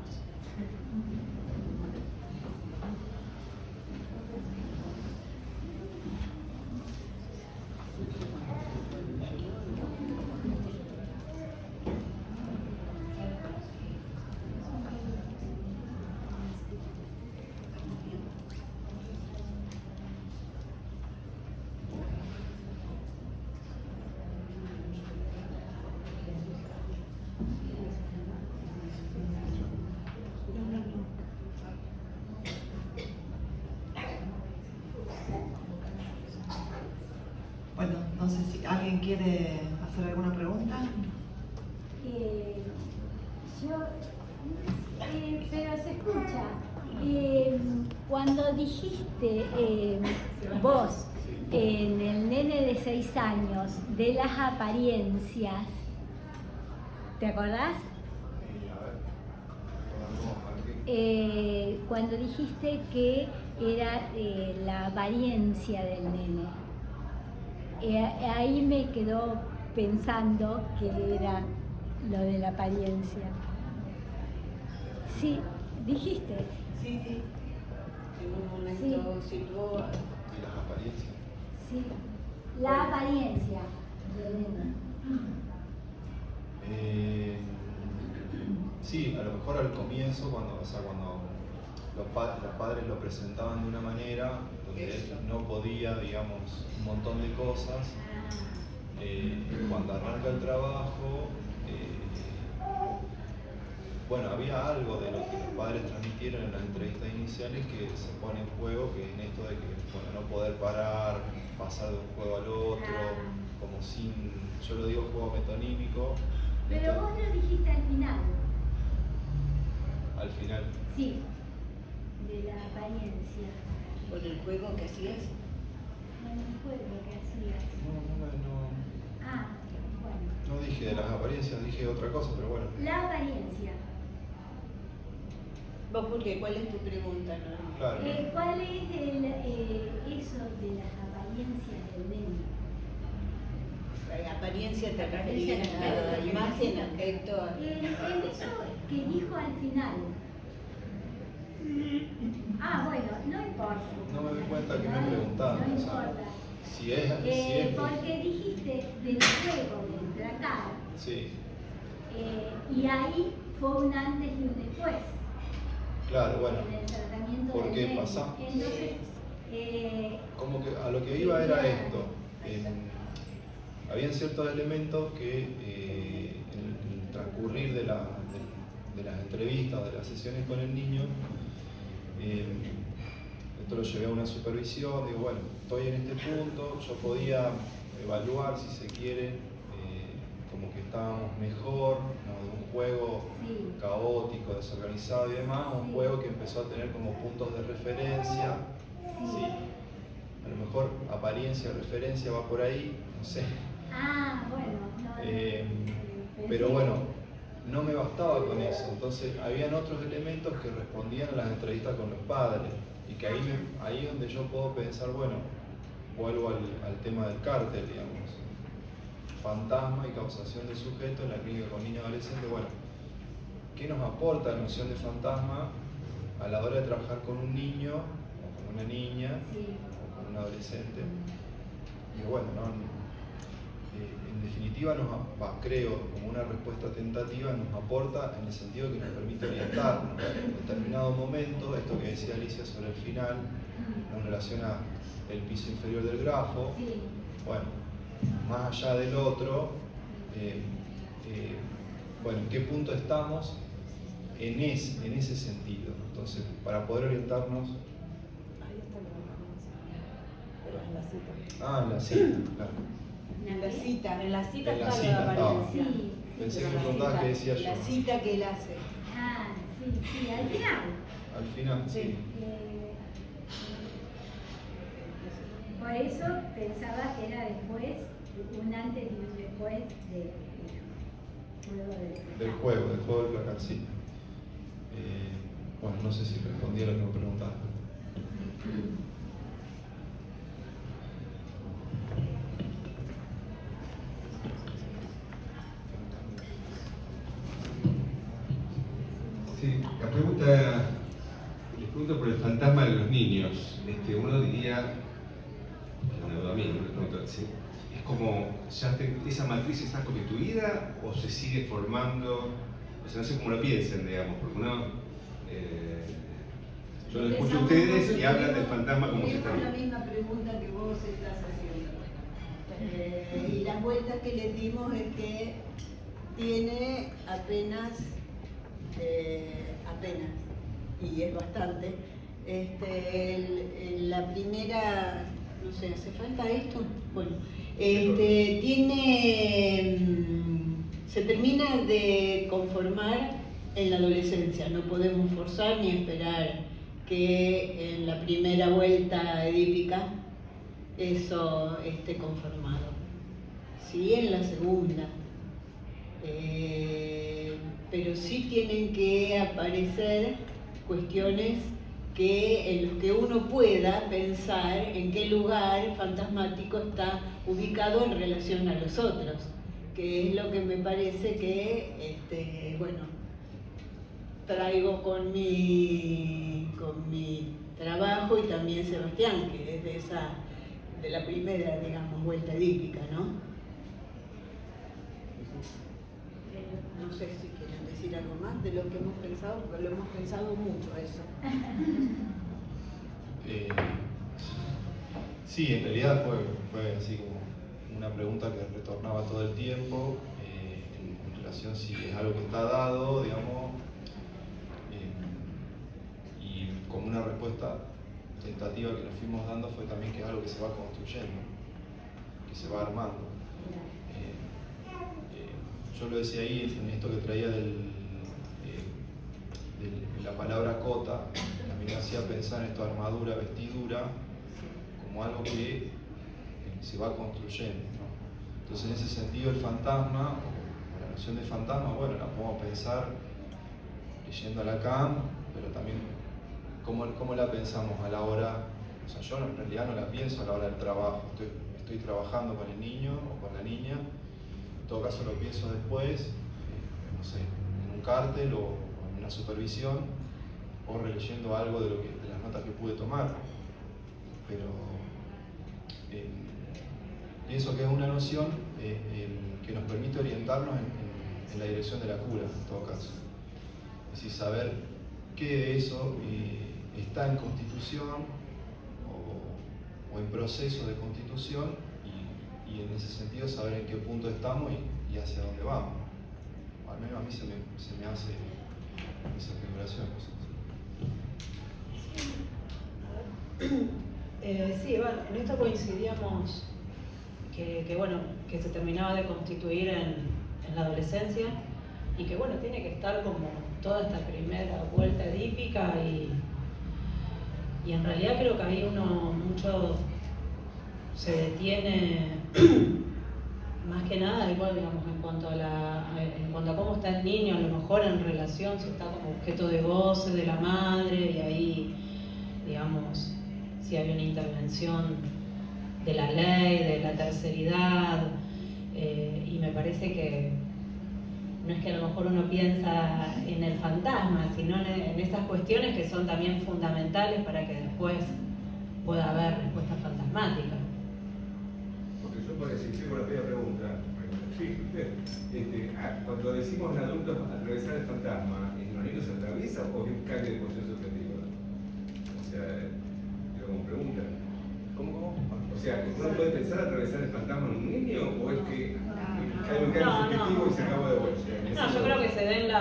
Bueno, no sé si alguien quiere hacer alguna pregunta. Pero se escucha. Cuando dijiste vos en el nene de 6 años de las apariencias, ¿te acordás? Cuando dijiste que era la apariencia del nene. Ahí me quedó pensando que era lo de la apariencia. Sí, dijiste. Sí. En un momento situó. ¿Y las apariencias? Sí, la apariencia del nene. Sí, a lo mejor al comienzo, cuando los padres lo presentaban de una manera donde él no podía, digamos, un montón de cosas. Cuando arranca el trabajo, bueno, había algo de lo que los padres transmitieron en las entrevistas iniciales que se pone en juego, que en esto de que, bueno, no poder parar, pasar de un juego al otro, como sin, yo lo digo juego metonímico. Pero vos lo dijiste al final. Al final. Sí, de la apariencia. ¿Por el juego que hacías? En el juego que hacías. No. Ah, Bueno, No dije de las apariencias, dije otra cosa, pero bueno. la apariencia. ¿Vos por qué? ¿Cuál es tu pregunta, Norma? Claro. ¿Cuál es eso de las apariencias del nene? ¿Apariencia te referías a imagen, aspecto? En eso que dijo al final. Bueno, no importa. No me doy cuenta que me preguntaban. No o sea, importa. si es Porque dijiste del juego, del placar, sí, y ahí fue un antes y un después. claro, bueno. En el tratamiento ¿Por del qué nene. pasa? Entonces, Como que a lo que iba era esto. Habían ciertos elementos que en el transcurrir de las entrevistas, de las sesiones con el niño, esto lo llevé a una supervisión, digo, bueno, estoy en este punto, yo podía evaluar, si se quiere, como que estábamos mejor, ¿no? De un juego sí. caótico, desorganizado y demás, un Sí. juego que empezó a tener como puntos de referencia, ¿sí? A lo mejor apariencia, referencia va por ahí, no sé. Bueno, no. Pero bueno, no me bastaba con eso, entonces habían otros elementos que respondían a las entrevistas con los padres y que ahí es donde yo puedo pensar, bueno, vuelvo al tema del cártel, digamos, fantasma y causación de sujeto en la clínica con niños y adolescentes. Bueno, ¿qué nos aporta la noción de fantasma a la hora de trabajar con un niño o con una niña o con un adolescente? Y bueno, en definitiva creo, como una respuesta tentativa, nos aporta en el sentido que nos permite orientarnos en determinado momento, esto que decía Alicia sobre el final, en relación al piso inferior del grafo. Bueno, más allá del otro, bueno, ¿en qué punto estamos en ese sentido? Entonces, para poder orientarnos. Ahí está la apariencia, pero en la cita. En la cita, claro. En la cita. En la cita En la está cita la apariencia. Sí. Pensé Pero que la me preguntabas cita- qué decía yo. La cita que él hace. Sí, al final. Al final, sí. Por eso pensaba que era después, un antes y un después Del juego del placar, sí. Bueno, no sé si respondí a lo que me preguntaban. Sí, la pregunta, les pregunto por el fantasma de los niños. Uno diría, que una duda mía, me pregunto, ¿sí? ¿Es como, esa matriz está constituida o se sigue formando? O sea, no sé cómo lo piensan, digamos, porque uno, yo lo escucho a ustedes y hablan del fantasma como si Es la está. misma pregunta que vos estás haciendo. Y las vueltas que les dimos es que tiene apenas, y es bastante, la primera, no sé, ¿hace falta esto? Bueno, se termina de conformar en la adolescencia, no podemos forzar ni esperar que en la primera vuelta edípica eso esté conformado. Sí, en la segunda. Pero sí tienen que aparecer cuestiones en los que uno pueda pensar en qué lugar fantasmático está ubicado en relación a los otros, que es lo que me parece que, bueno, traigo con mi trabajo y también Sebastián, que es de la primera, digamos, vuelta edípica, ¿no? No sé si quieren decir algo más de lo que hemos pensado, porque lo hemos pensado mucho eso. Sí, en realidad fue así como una pregunta que retornaba todo el tiempo en relación si es algo que está dado, digamos, y como una respuesta tentativa que nos fuimos dando fue también que es algo que se va construyendo, que se va armando. Yo lo decía ahí en esto que traía de la palabra cota, a mí me hacía pensar en esto armadura, vestidura, como algo que se va construyendo, ¿no? Entonces, en ese sentido, el fantasma, o la noción de fantasma, bueno, la podemos pensar leyendo a Lacan, pero también cómo la pensamos a la hora, o sea, yo en realidad no la pienso a la hora del trabajo, estoy trabajando con el niño o con la niña, en todo caso lo pienso después, no sé, en un cártel o en una supervisión, o releyendo algo de las notas que pude tomar, pero pienso que es una noción que nos permite orientarnos en la dirección de la cura, en todo caso. Es decir, saber qué de eso está en constitución o en proceso de constitución y en ese sentido saber en qué punto estamos y hacia dónde vamos. O al menos a mí se me hace esa figuración. Sí, bueno, en esto coincidíamos que se terminaba de constituir en la adolescencia y que bueno, tiene que estar como toda esta primera vuelta edípica y en realidad creo que ahí uno mucho se detiene más que nada igual, digamos, en cuanto a cómo está el niño, a lo mejor en relación, si está como objeto de goce de la madre y ahí, digamos, si hay una intervención de la ley, de la terceridad, y me parece que no es que a lo mejor uno piensa en el fantasma, sino en esas cuestiones que son también fundamentales para que después pueda haber respuestas fantasmáticas. Porque yo por decir, tengo la primera pregunta. Sí, cuando decimos en adultos atravesar el fantasma, ¿en los niños se atraviesa o es un cambio de posición subjetiva? O sea, digo, como pregunta. ¿Cómo? O sea, ¿uno puede pensar atravesar el fantasma en un niño o es que hay un cambio subjetivo y se acaba de vuelta? No, yo creo que se den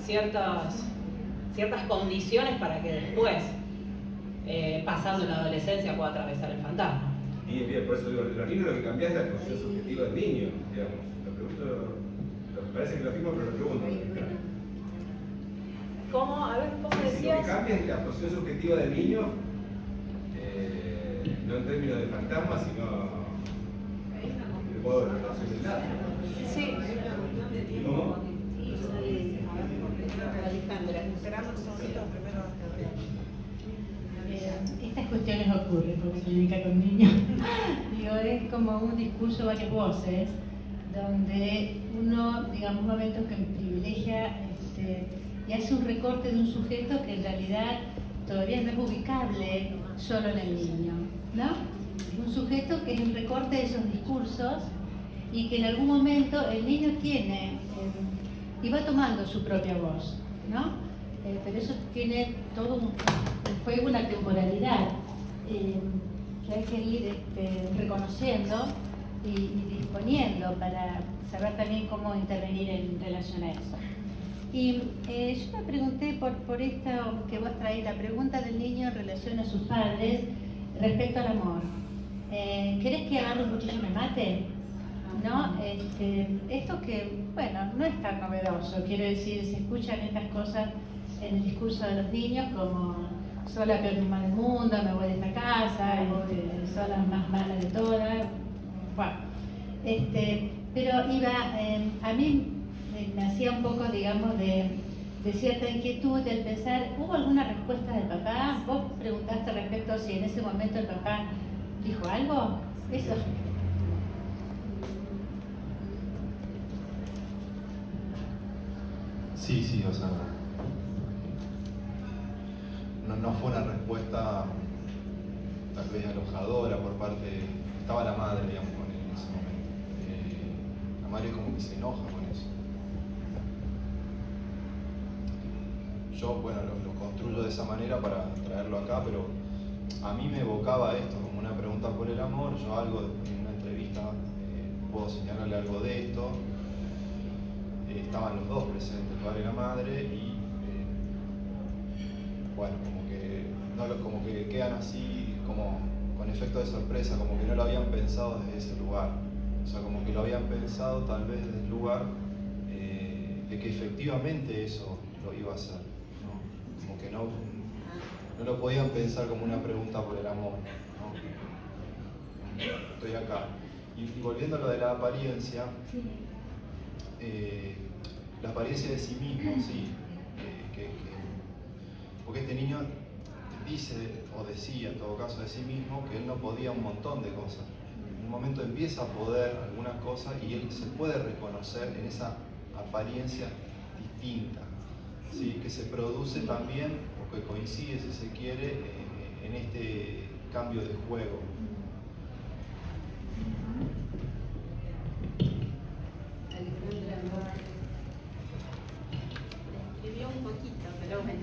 ciertas condiciones para que después, pasando la adolescencia, pueda atravesar el fantasma. Y bien, por eso digo, los niños lo que cambia es la posición subjetiva del niño, digamos. Lo pregunto, parece que lo afirmo, pero lo pregunto. ¿Cómo? A ver, ¿cómo decías? Lo que cambia es la posición subjetiva del niño, no en términos de fantasma, sino de modo de relacionalidad. Sí. ¿Cómo? Alejandra. Esperamos un segundito primero. Estas cuestiones ocurren porque se dedica con niños. Digo, es como un discurso varias voces, donde uno, digamos, momentos que privilegia y hace un recorte de un sujeto que en realidad todavía no es ubicable solo en el niño, ¿no? Un sujeto que es el recorte de esos discursos y que en algún momento el niño tiene y va tomando su propia voz, ¿no? Pero eso tiene todo un juego, una temporalidad que hay que ir reconociendo y disponiendo para saber también cómo intervenir en relación a eso. Y yo me pregunté por esto que vos traés, la pregunta del niño en relación a sus padres respecto al amor. ¿Querés que agarre un cuchillo y me mate? ¿No? Esto que, bueno, no es tan novedoso, quiero decir, se escuchan estas cosas en el discurso de los niños como soy la peor mamá del mundo, me voy de esta casa, soy la más mala de todas. Bueno, pero a mí me hacía un poco, digamos, de cierta inquietud el pensar, ¿hubo alguna respuesta del papá? Vos preguntaste respecto a si en ese momento el papá dijo algo. Eso. Sí, o sea, no fue una respuesta tal vez alojadora por parte, estaba la madre, digamos, con él en ese momento. La madre como que se enoja con eso. Yo, bueno, lo construyo de esa manera para traerlo acá, pero a mí me evocaba esto como una pregunta por el amor. Yo algo en una entrevista puedo señalarle algo de esto. Estaban los dos presentes, el padre y la madre, y bueno, como que quedan así, como con efecto de sorpresa, como que no lo habían pensado desde ese lugar. O sea, como que lo habían pensado tal vez desde el lugar de que efectivamente eso lo iba a hacer, ¿no? Como que no lo podían pensar como una pregunta por el amor, ¿no? Estoy acá. Y volviendo a lo de la apariencia, Sí. la apariencia de sí mismo, sí, porque este niño dice, o decía en todo caso de sí mismo, que él no podía un montón de cosas. En un momento empieza a poder algunas cosas y él se puede reconocer en esa apariencia distinta, ¿sí? Que se produce también, o que coincide, si se quiere, en este cambio de juego. Escribió un poquito, pero bueno.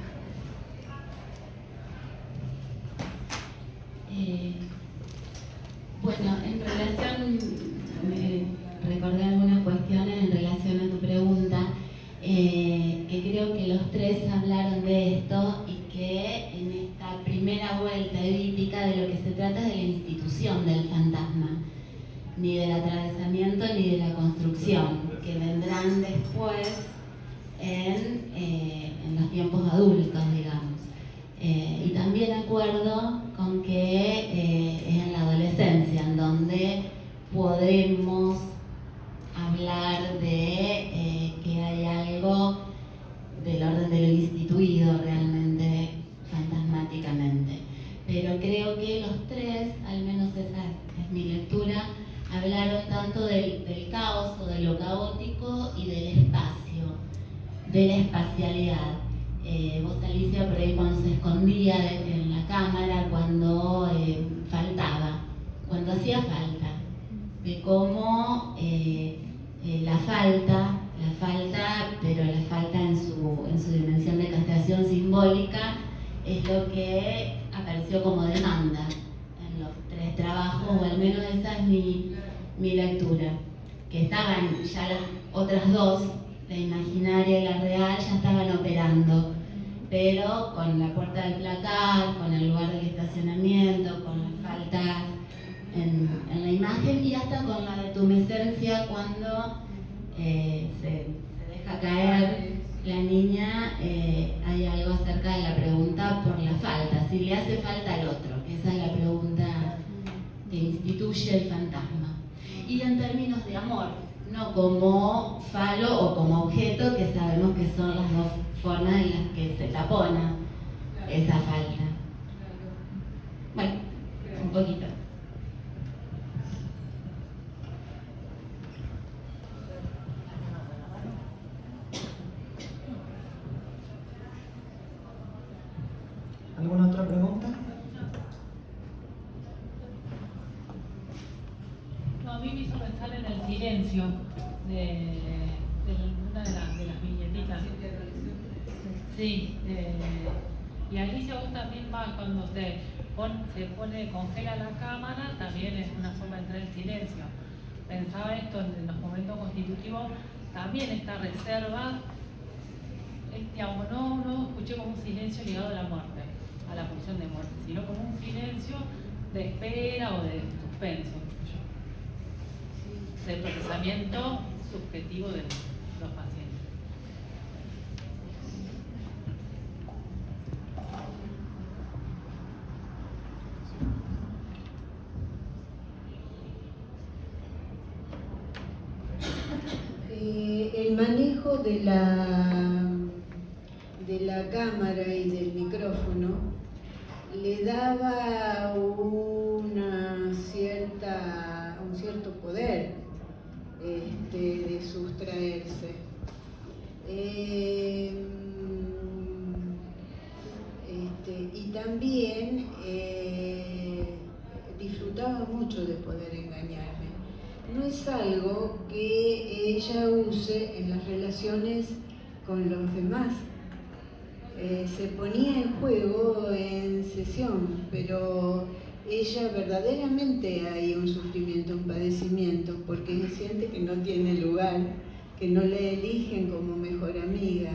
Bueno, en relación, recordé algunas cuestiones en relación a tu pregunta, que creo que los tres hablaron de esto y que en esta primera vuelta edípica de lo que se trata es de la institución del fantasma, ni del atravesamiento ni de la construcción, que vendrán después en los tiempos adultos, digamos. Y también acuerdo con que es en la adolescencia en donde podemos hablar de que hay algo del orden de lo instituido realmente fantasmáticamente. Pero creo que los tres, al menos esa es mi lectura, hablaron tanto del caos o de lo caótico y del espacio, de la espacialidad. Vos, Alicia, por ahí cuando se escondía en la cámara, cuando faltaba, cuando hacía falta, de cómo la falta, pero la falta en su dimensión de castración simbólica, es lo que apareció como demanda en los tres trabajos, o al menos esa es mi lectura, que estaban ya las otras dos, la imaginaria y la real, ya estaban operando, pero con la puerta del placar, con el lugar del estacionamiento, con la falta en la imagen y hasta con la detumescencia cuando se deja caer la niña, hay algo acerca de la pregunta por la falta, si le hace falta al otro, esa es la pregunta que instituye el fantasma. Y en términos de amor, no como falo o como objeto, que sabemos que son las dos formas en las que se tapona esa falta. Bueno, un poquito. ¿Alguna otra pregunta? No, a mí me hizo pensar en el silencio de una de las viñetitas. Sí, y Alicia, vos también vas cuando se congela la cámara, también es una forma de entrar en silencio. Pensaba esto en los momentos constitutivos, también esta reserva, no escuché como un silencio ligado a la muerte, a la pulsión de muerte, sino como un silencio de espera o de suspenso, del procesamiento subjetivo de los pacientes. El manejo de la cámara y del micrófono le daba un cierto poder de sustraerse. Y también disfrutaba mucho de poder engañarme. No es algo que ella use en las relaciones con los demás. Se ponía en juego en sesión, pero ella verdaderamente hay un sufrimiento, un padecimiento, porque siente que no tiene lugar, que no la eligen como mejor amiga,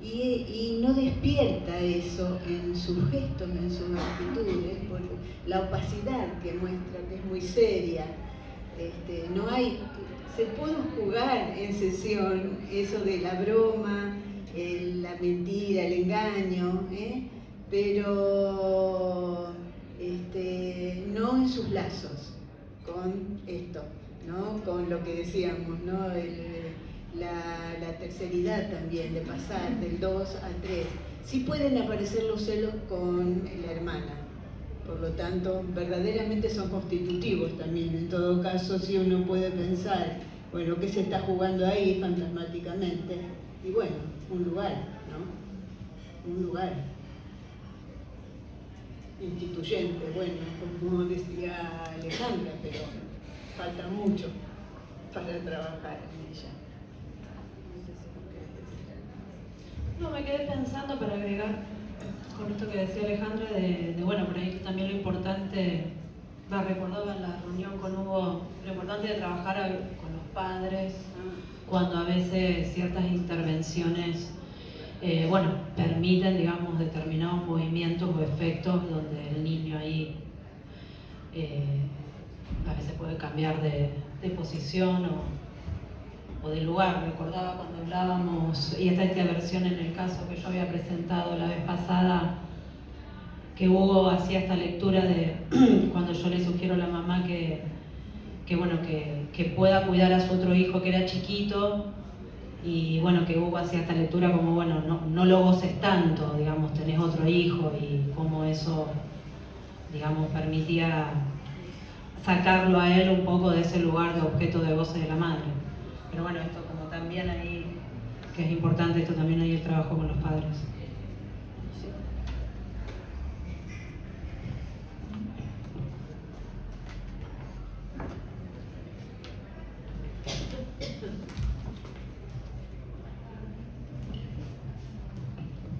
y no despierta eso en sus gestos, en sus actitudes, por la opacidad que muestra, que es muy seria. Se puede jugar en sesión eso de la broma, la mentira, el engaño, pero no en sus lazos con esto. ¿no? Con lo que decíamos, ¿no? La terceridad también, de pasar del 2 al 3. Sí pueden aparecer los celos con la hermana, por lo tanto, verdaderamente son constitutivos también. En todo caso, si uno puede pensar, bueno, ¿qué se está jugando ahí fantasmáticamente? Y bueno, un lugar, ¿no? Un lugar instituyente, bueno, como decía Alejandra, pero falta mucho para trabajar en ella. No, me quedé pensando para agregar con esto que decía Alejandra, de bueno, por ahí también lo importante, recordaba en la reunión con Hugo, lo importante de trabajar con los padres, cuando a veces ciertas intervenciones, permiten, digamos, determinados movimientos o efectos donde el niño ahí a veces puede cambiar de posición o de lugar. Recordaba cuando hablábamos, y esta versión en el caso que yo había presentado la vez pasada, que Hugo hacía esta lectura de cuando yo le sugiero a la mamá que pueda cuidar a su otro hijo que era chiquito, y bueno, que Hugo hacía esta lectura como, bueno, no lo goces tanto, digamos, tenés otro hijo, y cómo eso, digamos, permitía sacarlo a él un poco de ese lugar de objeto de goce de la madre. Pero bueno, esto como también ahí, que es importante, esto también ahí el trabajo con los padres.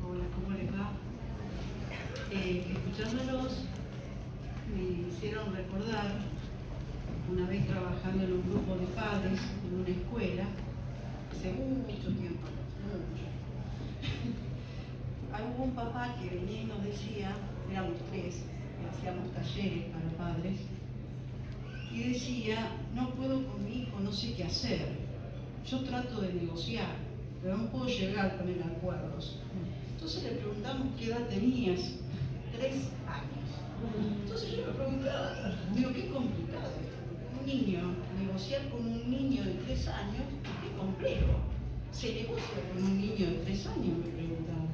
Hola, ¿cómo les va? Escuchándolos me hicieron recordar una vez trabajando en un grupo de padres en una escuela, hace mucho tiempo, mucho. Hubo un papá que venía y nos decía, éramos 3, que hacíamos talleres para padres, y decía, no puedo con mi hijo, no sé qué hacer. Yo trato de negociar, pero no puedo llegar con él a acuerdos. Entonces le preguntamos qué edad tenías, 3 años. Entonces yo me preguntaba, digo, qué complicado esto. Un niño, negociar con un niño de 3 años, qué complejo. ¿Se negocia con un niño de 3 años? Me preguntaba.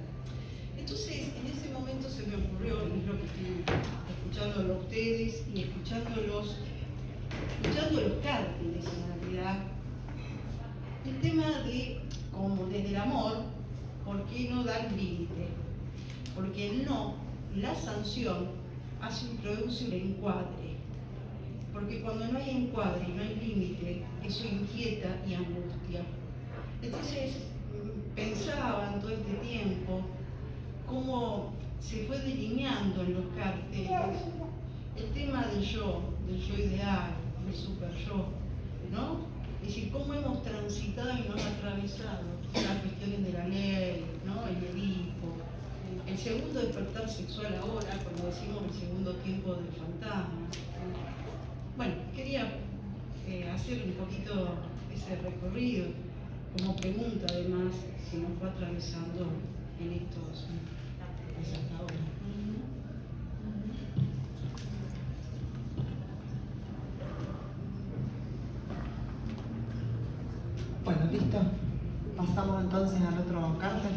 Entonces, en ese momento se me ocurrió, y es lo que estoy escuchándolo a ustedes y escuchando los cárteles en realidad, el tema de, como desde el amor, ¿por qué no dar límite? Porque el no, la sanción, introduce un encuadre. Porque cuando no hay encuadre y no hay límite, eso inquieta y angustia. Entonces, pensaba en todo este tiempo cómo se fue delineando en los cárteles el tema del yo ideal, del super yo, ¿no? Es decir, cómo hemos transitado y nos atravesado las cuestiones de la ley, ¿no? El Edipo, el segundo despertar sexual ahora, cuando decimos el segundo tiempo del fantasma. Bueno, quería hacer un poquito ese recorrido como pregunta, además, que nos fue atravesando en estos hasta ahora. Bueno, listo. Pasamos entonces al otro cártel.